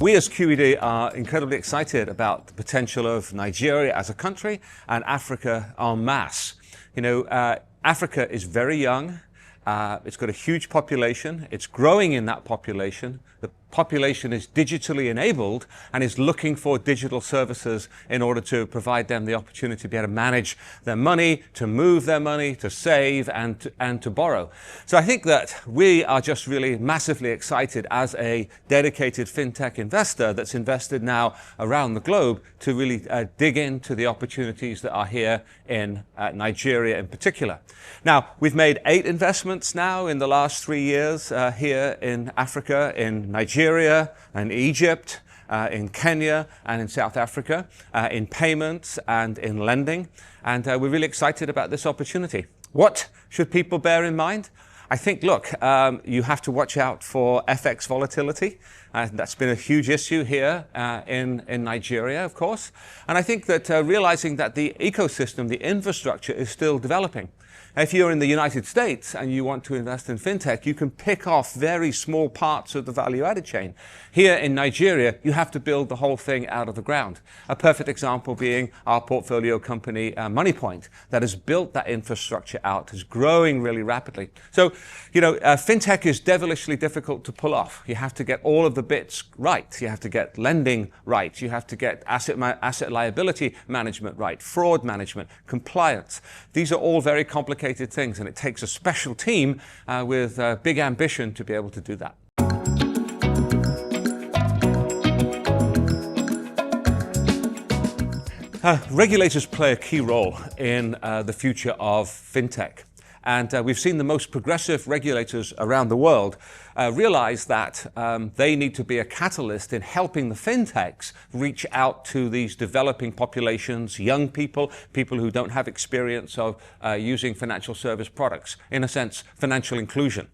We as QED are incredibly excited about the potential of Nigeria as a country and Africa en masse. Africa is very young. It's got a huge population. It's growing in that population. The population is digitally enabled and is looking for digital services in order to provide them the opportunity to be able to manage their money, to move their money, to save and to borrow. So I think that we are just really massively excited as a dedicated fintech investor that's invested now around the globe to really dig into the opportunities that are here in Nigeria in particular. Now, we've made 8 investments now in the last 3 years here in Africa, in Nigeria and Egypt, in Kenya and in South Africa, in payments and in lending. And we're really excited about this opportunity. What should people bear in mind? I think, look, you have to watch out for FX volatility. That's been a huge issue here in Nigeria, of course. And I think that realizing that the ecosystem, the infrastructure is still developing. If you're in the United States and you want to invest in fintech, you can pick off very small parts of the value-added chain. Here in Nigeria, you have to build the whole thing out of the ground. A perfect example being our portfolio company, MoneyPoint, that has built that infrastructure out, is growing really rapidly. So, fintech is devilishly difficult to pull off. You have to get all of the bits right. You have to get lending right. You have to get asset liability management right, fraud management, compliance. These are all very complicated things, and it takes a special team with big ambition to be able to do that. Regulators play a key role in the future of fintech. And we've seen the most progressive regulators around the world realize that they need to be a catalyst in helping the fintechs reach out to these developing populations, young people, people who don't have experience of using financial service products, in a sense, financial inclusion.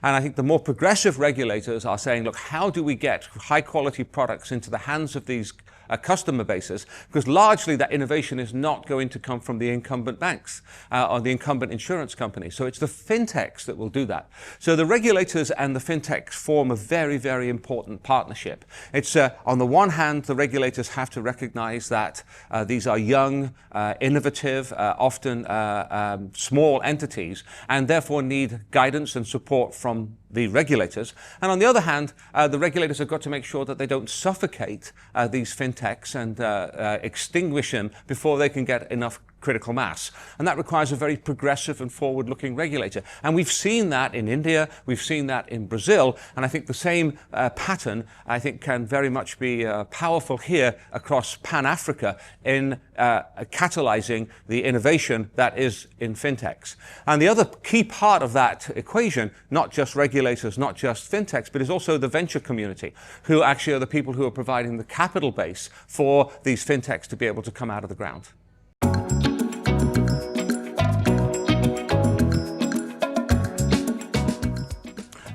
And I think the more progressive regulators are saying, look, how do we get high quality products into the hands of these customer bases? Because largely that innovation is not going to come from the incumbent banks or the incumbent insurance companies. So it's the fintechs that will do that. So the regulators and the fintechs form a very, very important partnership. It's on the one hand, the regulators have to recognize that these are young, innovative, often small entities, and therefore need guidance and support from the regulators. And on the other hand, the regulators have got to make sure that they don't suffocate these fintechs and extinguish them before they can get enough critical mass. And that requires a very progressive and forward-looking regulator. And we've seen that in India, we've seen that in Brazil, and I think the same pattern, I think, can very much be powerful here across Pan-Africa in catalyzing the innovation that is in fintechs. And the other key part of that equation, not just regulators, not just fintechs, but is also the venture community, who actually are the people who are providing the capital base for these fintechs to be able to come out of the ground.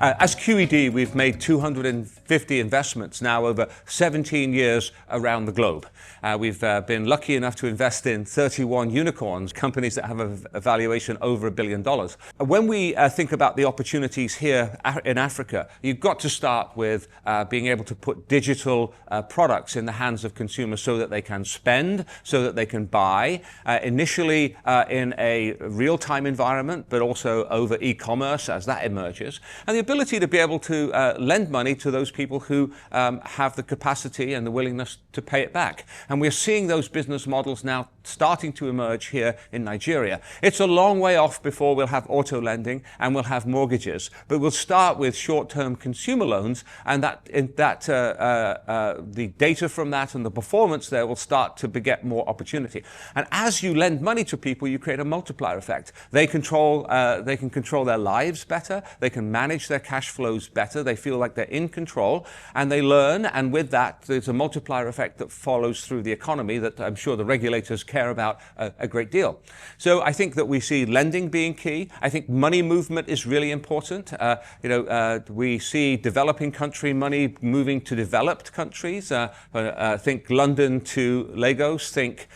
As QED, we've made 250 investments now over 17 years around the globe. We've been lucky enough to invest in 31 unicorns, companies that have a valuation over $1 billion. When we think about the opportunities here in Africa, you've got to start with being able to put digital products in the hands of consumers so that they can spend, so that they can buy, initially in a real-time environment, but also over e-commerce as that emerges. And the ability to be able to lend money to those people who have the capacity and the willingness to pay it back. And we're seeing those business models now starting to emerge here in Nigeria. It's a long way off before we'll have auto lending and we'll have mortgages, but we'll start with short-term consumer loans, and the data from that and the performance there will start to beget more opportunity. And as you lend money to people, you create a multiplier effect. They can control their lives better, they can manage their cash flows better, they feel like they're in control, and they learn, and with that there's a multiplier effect that follows through the economy that I'm sure the regulators care about a great deal. So I think that we see lending being key. I think money movement is really important. We see developing country money moving to developed countries. Think London to Lagos, think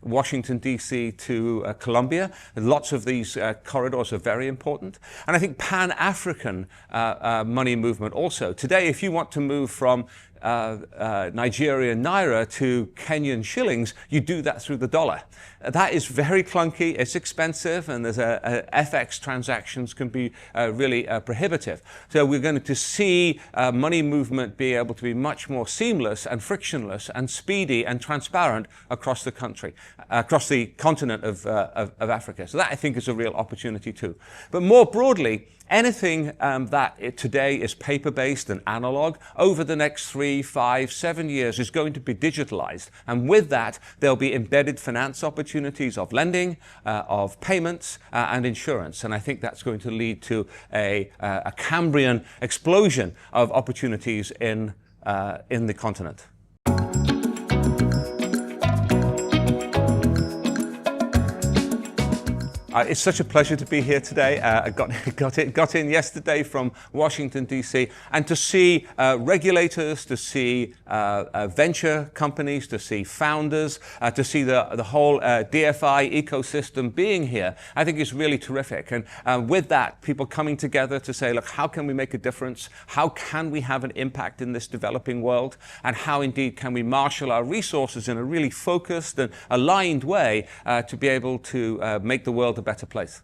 Washington, D.C. to Colombia. Lots of these corridors are very important. And I think Pan-African money movement also. Today, if you want to move from Nigerian naira to Kenyan shillings, you do that through the dollar. That is very clunky, it's expensive, and there's FX transactions can be really prohibitive. So we're going to see money movement be able to be much more seamless and frictionless and speedy and transparent across the country, across the continent of Africa. So that, I think, is a real opportunity too. But more broadly, anything that today is paper-based and analog, over the next 3, 5, 7 years is going to be digitalized. And with that, there'll be embedded finance opportunities of lending, of payments, and insurance. And I think that's going to lead to a Cambrian explosion of opportunities in the continent. It's such a pleasure to be here today. I got in yesterday from Washington, D.C., and to see regulators, to see venture companies, to see founders, to see the whole DFI ecosystem being here, I think is really terrific. And with that, people coming together to say, look, how can we make a difference? How can we have an impact in this developing world? And how indeed can we marshal our resources in a really focused and aligned way to be able to make the world a better place.